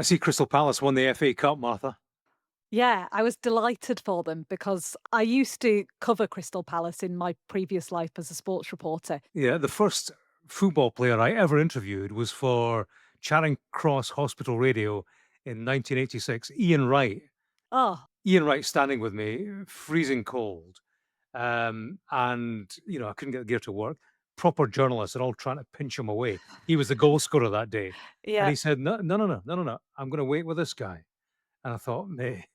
I see Crystal Palace won the FA Cup, Martha. Yeah, I was delighted for them because I used to cover Crystal Palace in my previous life as a sports reporter. Yeah, the first football player I ever interviewed was for Charing Cross Hospital Radio in 1986. Ian Wright. Oh, Ian Wright standing with me, freezing cold. I couldn't get the gear to work. Proper journalists are all trying to pinch him away. He was the goal scorer that day. And yeah. he said, no, no, no, no, no, no, no. I'm going to wait with this guy. And I thought, mate,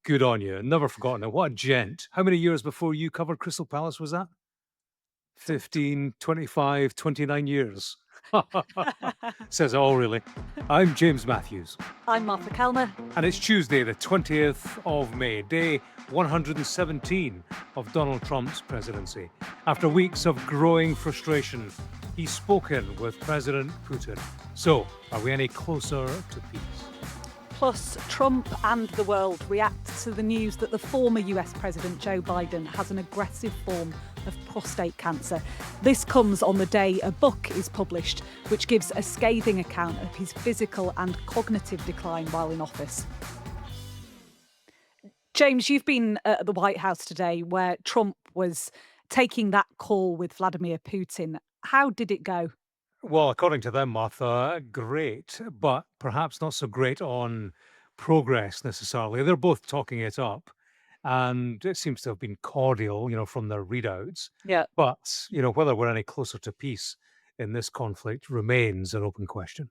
good on you. Never forgotten it. What a gent. How many years before you covered Crystal Palace was that? 15, 25, 29 years. Says it all, really. I'm James Matthews, I'm Martha Kelmer. and it's Tuesday, the 20th of May, day 117 of Donald Trump's presidency. After weeks of growing frustration, he's spoken with President Putin. So, are we any closer to peace? Plus, Trump and the world react to the news that the former US President Joe Biden has an aggressive form of prostate cancer. This comes on the day a book is published, which gives a scathing account of his physical and cognitive decline while in office. James, you've been at the White House today where Trump was taking that call with Vladimir Putin. How did it go? Well, according to them, Martha, great, but perhaps not so great on progress necessarily. They're both talking it up, and it seems to have been cordial, from their readouts. Yeah. But, whether we're any closer to peace in this conflict remains an open question.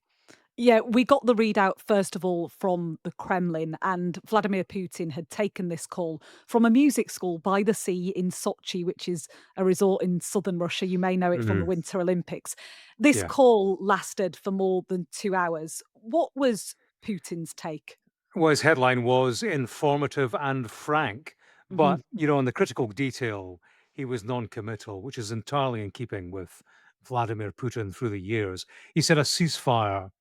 Yeah, we got the readout first of all from the Kremlin, and Vladimir Putin had taken this call from a music school by the sea in Sochi, which is a resort in southern Russia. You may know it from the Hmm. Winter Olympics. This Yeah. call lasted for more than 2 hours. What was Putin's take? Well, his headline was informative and frank, Hmm. but, on the critical detail, he was non committal, which is entirely in keeping with Vladimir Putin through the years. He said a ceasefire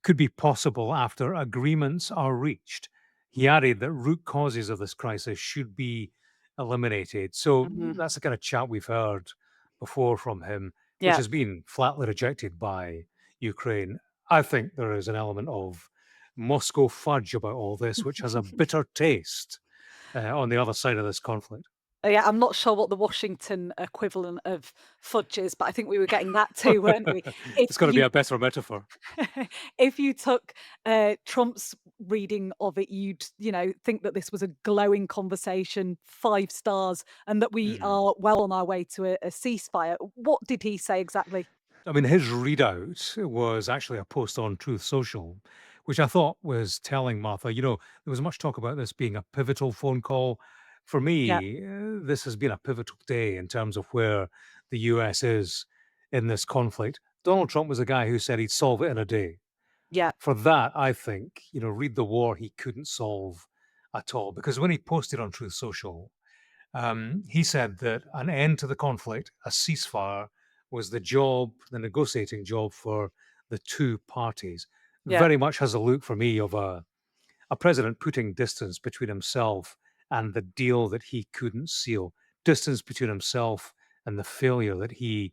could be possible after agreements are reached. He added that root causes of this crisis should be eliminated. So Hmm. that's the kind of chat we've heard before from him, which Yeah. has been flatly rejected by Ukraine. I think there is an element of Moscow fudge about all this, which has a bitter taste on the other side of this conflict. Yeah, I'm not sure what the Washington equivalent of fudge is, but I think we were getting that too, weren't we? If It's got to be you a better metaphor. if you took, Trump's reading of it, you'd, think that this was a glowing conversation, 5 stars, and that we Mm. are well on our way to a ceasefire. What did he say exactly? I mean, his readout was actually a post on Truth Social, which I thought was telling, Martha. There was much talk about this being a pivotal phone call. For Yeah, me, this has been a pivotal day in terms of where the US is in this conflict. Donald Trump was a guy who said he'd solve it in a day. yeah, For that, I think, read the war he couldn't solve at all. Because when he posted on Truth Social, he said that an end to the conflict, a ceasefire, was the negotiating job for the two parties. yeah. Very much has a look for me of a president putting distance between himself and the deal that he couldn't seal, distance between himself and the failure that he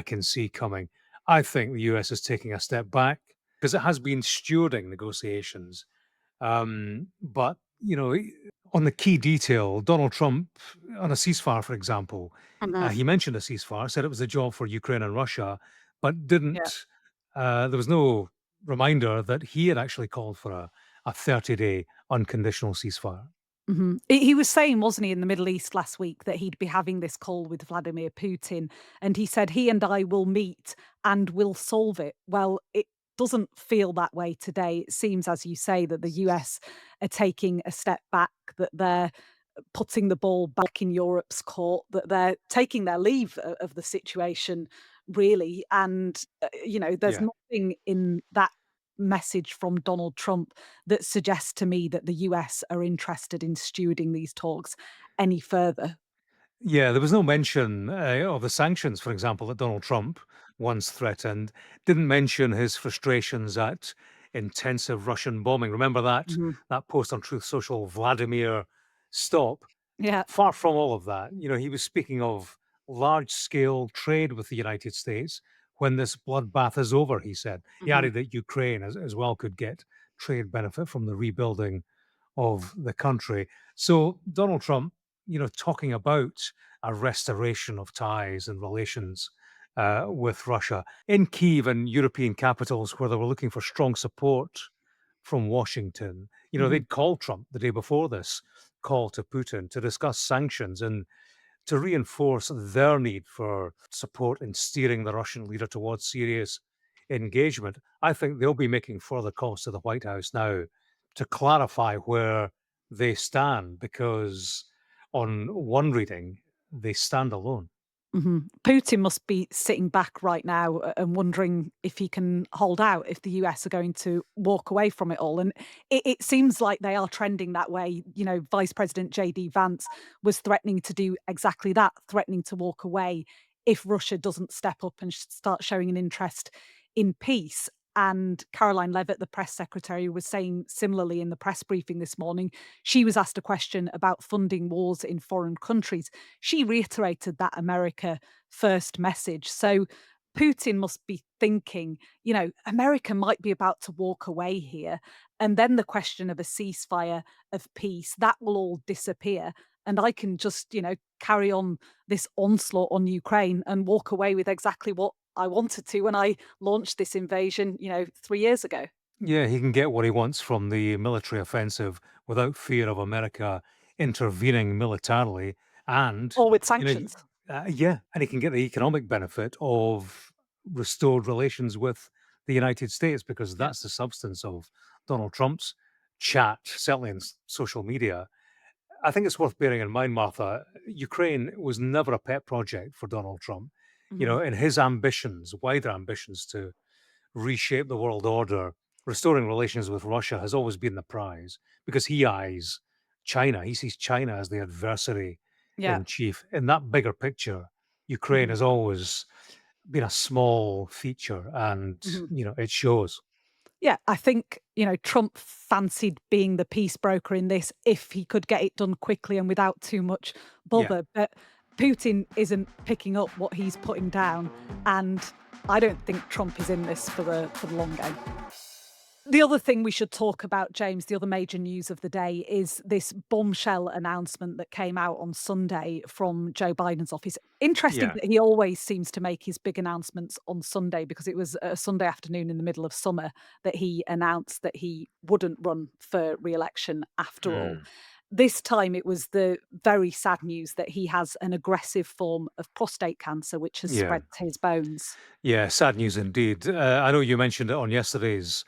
can see coming. I think the US is taking a step back because it has been stewarding negotiations. But, on the key detail, Donald Trump, on a ceasefire, for example, Mhm. he mentioned a ceasefire, said it was a job for Ukraine and Russia, but Yeah. there was no reminder that he had actually called for a 30-day unconditional ceasefire. Mhm. He was saying, wasn't he, in the Middle East last week that he'd be having this call with Vladimir Putin, and he said, "He and I will meet and we'll solve it." Well, it doesn't feel that way today. It seems, as you say, that the US are taking a step back, that they're putting the ball back in Europe's court, that they're taking their leave of the situation, really. And, there's Yeah. nothing in that message from Donald Trump that suggests to me that the US are interested in stewarding these talks any further. Yeah, there was no mention of the sanctions, for example, that Donald Trump once threatened. Didn't mention his frustrations at intensive Russian bombing. Remember Mhm. that post on Truth Social, Vladimir, stop. Yeah. Far from all of that, he was speaking of large scale trade with the United States when this bloodbath is over, he said. He Mhm. added that Ukraine as well could get trade benefit from the rebuilding of the country. So Donald Trump, talking about a restoration of ties and relations with Russia in Kyiv and European capitals where they were looking for strong support from Washington. Mhm. They'd called Trump the day before this call to Putin to discuss sanctions and to reinforce their need for support in steering the Russian leader towards serious engagement. I think they'll be making further calls to the White House now to clarify where they stand because, on one reading, they stand alone. Mhm. Putin must be sitting back right now and wondering if he can hold out, if the US are going to walk away from it all. And it seems like they are trending that way. Vice President JD Vance was threatening to do exactly that, threatening to walk away if Russia doesn't step up and start showing an interest in peace. And Caroline Levitt, the press secretary, was saying similarly in the press briefing this morning. She was asked a question about funding wars in foreign countries. She reiterated that America first message. So Putin must be thinking, America might be about to walk away here. And then the question of a ceasefire, of peace, that will all disappear. And I can just, carry on this onslaught on Ukraine and walk away with exactly what I wanted to when I launched this invasion, 3 years ago, Yeah, he can get what he wants from the military offensive without fear of America intervening militarily. And, or with you know, sanctions. yeah, and he can get the economic benefit of restored relations with the United States because Yeah. that's the substance of Donald Trump's chat, certainly in social media. I think it's worth bearing in mind, Martha, Ukraine was never a pet project for Donald Trump. Mhm. In his ambitions, wider ambitions to reshape the world order, restoring relations with Russia has always been the prize because he eyes China. He sees China as the adversary Yeah. in chief. In that bigger picture, Ukraine Mhm. has always been a small feature and, Mhm. it shows. Yeah, I think, Trump fancied being the peace broker in this if he could get it done quickly and without too much Yeah. bother. But Putin isn't picking up what he's putting down, and I don't think Trump is in this for the long game. The other thing we should talk about, James, the other major news of the day is this bombshell announcement that came out on Sunday from Joe Biden's office. Interesting Yeah. that he always seems to make his big announcements on Sunday because it was a Sunday afternoon in the middle of summer that he announced that he wouldn't run for re-election after all. Mm. This time it was the very sad news that he has an aggressive form of prostate cancer which has Yeah. spread to his bones. Yeah. Sad news indeed. I know you mentioned it on yesterday's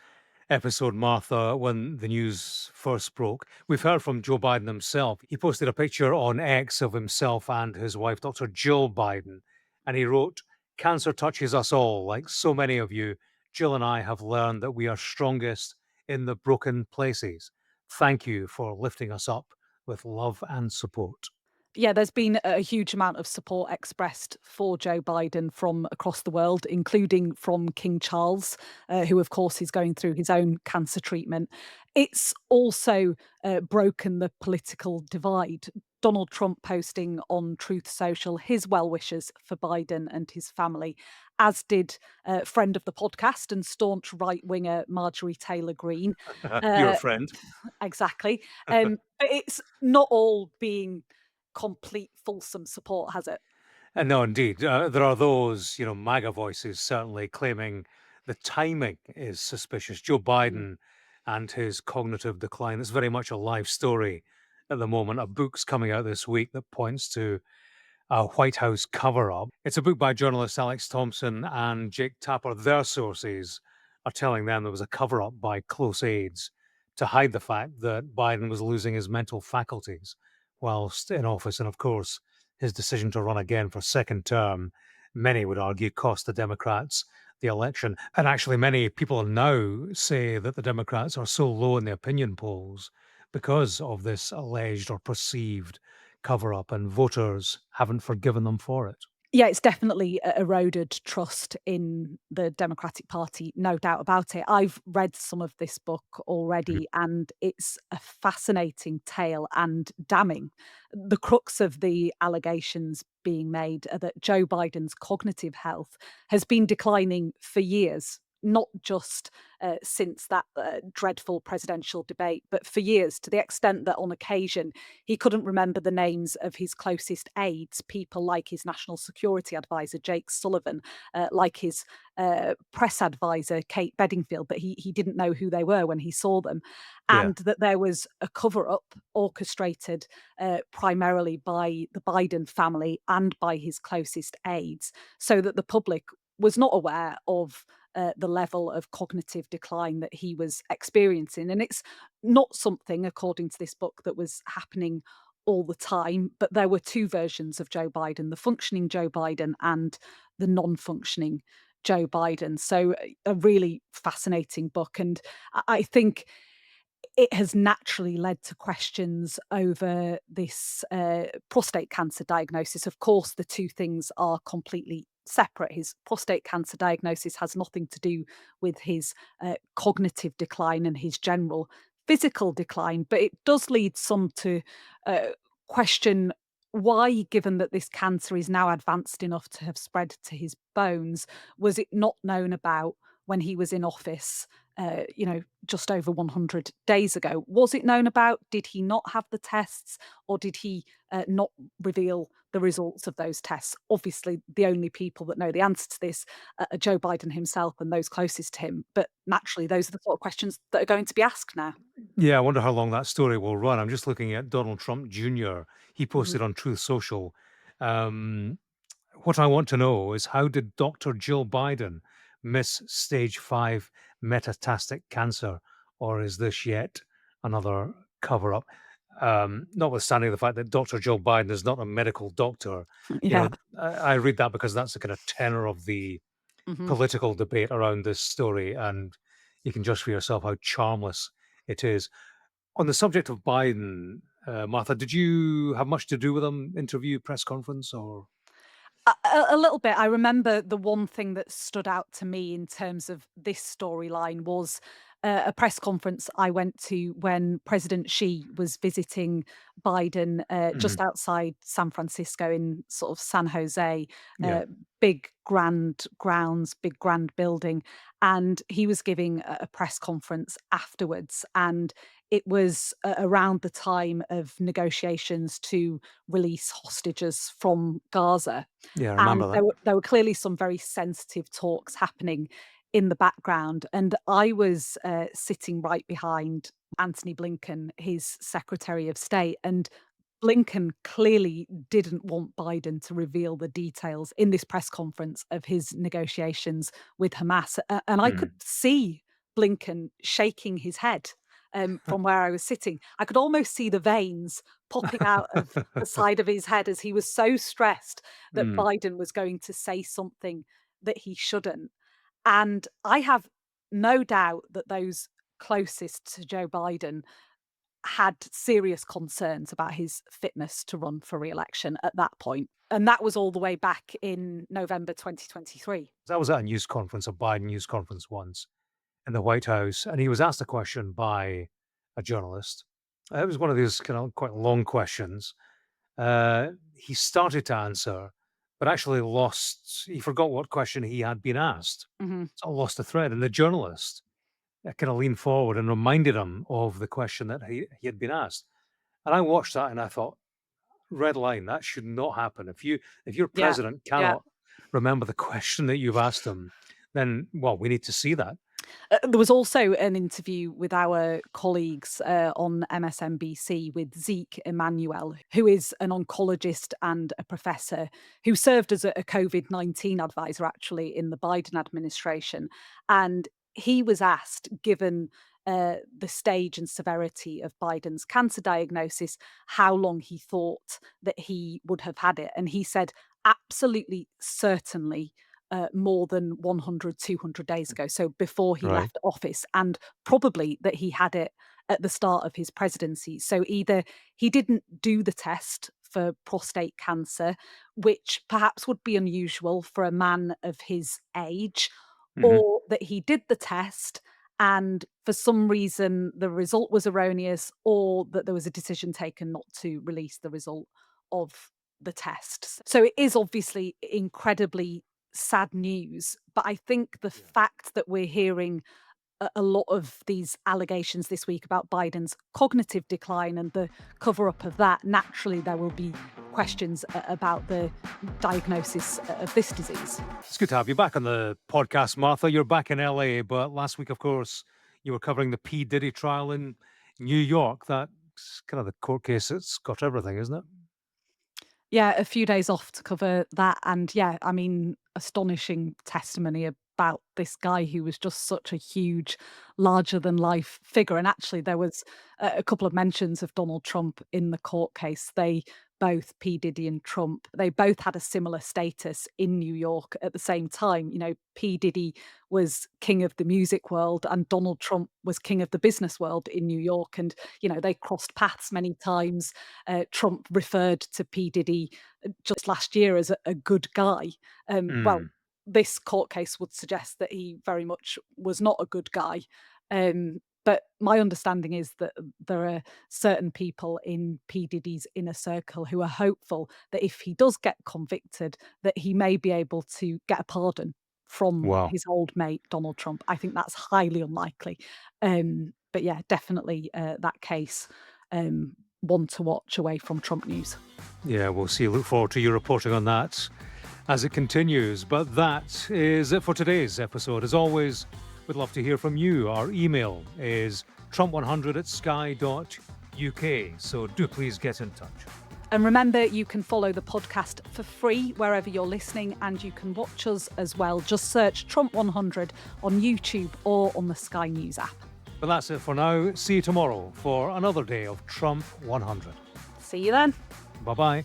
episode, Martha, when the news first broke. We've heard from Joe Biden himself. He posted a picture on X of himself and his wife, Dr. Jill Biden, and he wrote, "Cancer touches us all. Like so many of you, Jill and I have learned that we are strongest in the broken places. Thank you for lifting us up with love and support." Yeah, there's been a huge amount of support expressed for Joe Biden from across the world, including from King Charles, who, of course, is going through his own cancer treatment. It's also broken the political divide. Donald Trump posting on Truth Social his well wishes for Biden and his family, as did friend of the podcast and staunch right winger Marjorie Taylor Greene. You're a Uh, friend. exactly. But it's not all being complete fulsome support, has it? And no, indeed. There are those, MAGA voices certainly claiming the timing is suspicious. Joe Mhm. Biden and his cognitive decline is very much a live story at the moment. A book's coming out this week that points to a White House cover up. It's a book by journalists Alex Thompson and Jake Tapper. Their sources are telling them there was a cover up by close aides to hide the fact that Biden was losing his mental faculties whilst in office. And of course, his decision to run again for second term, many would argue, cost the Democrats the election. And actually, many people now say that the Democrats are so low in the opinion polls because of this alleged or perceived cover up, and voters haven't forgiven them for it. Yeah, it's definitely eroded trust in the Democratic Party, no doubt about it. I've read some of this book Mhm. already, and it's a fascinating tale and damning. The crux of the allegations being made are that Joe Biden's cognitive health has been declining for years. not just since that dreadful presidential debate, but for years, to the extent that on occasion he couldn't remember the names of his closest aides, people like his national security advisor, Jake Sullivan, like his press advisor, Kate Bedingfield, that he didn't know who they were when he saw them, Yeah. and that there was a cover up orchestrated primarily by the Biden family and by his closest aides, so that the public was not aware of the level of cognitive decline that he was experiencing. And it's not something, according to this book, that was happening all the time, but there were two versions of Joe Biden, the functioning Joe Biden and the non functioning Joe Biden. So, a really fascinating book. And I think it has naturally led to questions over this prostate cancer diagnosis. Of course, the two things are completely separate. His prostate cancer diagnosis has nothing to do with his cognitive decline and his general physical decline, but it does lead some to uh, question why, given that this cancer is now advanced enough to have spread to his bones, was it not known about when he was in office? Just over 100 days ago. Was it known about? Did he not have the tests, or did he not reveal the results of those tests? Obviously, the only people that know the answer to this are Joe Biden himself and those closest to him. But naturally, those are the sort of questions that are going to be asked now. Yeah, I wonder how long that story will run. I'm just looking at Donald Trump Jr. He Mhm. posted on Truth Social. Um, what I want to know is, how did Dr. Jill Biden miss stage 5 metastatic cancer? Or is this yet another cover up? Notwithstanding the fact that Dr. Jill Biden is not a medical doctor, Yeah. I read that because that's the kind of tenor of the Mhm. political debate around this story. And you can judge for yourself how charmless it is. On the subject of Biden, Martha, did you have much to do with him? Interview, press conference, or? A little bit. I remember the one thing that stood out to me in terms of this storyline was a press conference I went to when President Xi was visiting Biden Mhm. just outside San Francisco in sort of San Jose, Yeah, uh, big grand grounds, big grand building. And he was giving a press conference afterwards. And it was around the time of negotiations to release hostages from Gaza, yeah, I and remember that. there were clearly some very sensitive talks happening in the background, and I was, sitting right behind Antony Blinken, his Secretary of State, and Blinken clearly didn't want Biden to reveal the details in this press conference of his negotiations with Hamas, and I could Mhm. see Blinken shaking his head, from where I was sitting. I could almost see the veins popping out of the side of his head as he was so stressed that Mm. Biden was going to say something that he shouldn't. And I have no doubt that those closest to Joe Biden had serious concerns about his fitness to run for re-election at that point. And that was all the way back in November 2023. I was at a news conference, a Biden news conference once in the White House, and he was asked a question by a journalist. It was one of these kind of quite long questions. He started to answer, but actually lost, he forgot what question he had been asked. Mhm. So lost the thread. And the journalist kind of leaned forward and reminded him of the question that he had been asked. And I watched that and I thought, red line, that should not happen. If your Yeah. president Yeah. cannot remember the question that you've asked him, then well, we need to see that. There was also an interview with our colleagues on MSNBC with Zeke Emanuel, who is an oncologist and a professor who served as a COVID-19 advisor actually in the Biden administration. And he was asked, given the stage and severity of Biden's cancer diagnosis, how long he thought that he would have had it. And he said, absolutely certainly more than 100, 200 days ago, so before he Right. left office, and probably that he had it at the start of his presidency. So either he didn't do the test for prostate cancer, which perhaps would be unusual for a man of his age, Hmm. or that he did the test and for some reason the result was erroneous, or that there was a decision taken not to release the result of the test. So it is obviously incredibly sad news. But I think the Yeah. fact that we're hearing a lot of these allegations this week about Biden's cognitive decline and the cover up of that, naturally, there will be questions about the diagnosis of this disease. It's good to have you back on the podcast, Martha. You're back in LA, but last week, of course, you were covering the P. Diddy trial in New York. That's kind of the court case that's got everything, isn't it? Yeah, a few days off to cover that. And yeah, I mean, astonishing testimony about this guy who was just such a huge, larger than life figure. And actually, there was a couple of mentions of Donald Trump in the court case. They both, P. Diddy and Trump, they both had a similar status in New York at the same time. You know, P. Diddy was king of the music world and Donald Trump was king of the business world in New York. And, you know, they crossed paths many times. Trump referred to P. Diddy just last year as a good guy. Well, Mm. this court case would suggest that he very much was not a good guy. But my understanding is that there are certain people in P. Diddy's inner circle who are hopeful that if he does get convicted, that he may be able to get a pardon from Wow. his old mate, Donald Trump. I think that's highly unlikely. But yeah, definitely that case, one to watch away from Trump news. Yeah, we'll see. Look forward to your reporting on that as it continues. But that is it for today's episode. As always, we'd love to hear from you. Our email is trump100@sky.uk. So do please get in touch. And remember, you can follow the podcast for free wherever you're listening, and you can watch us as well. Just search Trump 100 on YouTube or on the Sky News app. But that's it for now. See you tomorrow for another day of Trump 100. See you then. Bye bye.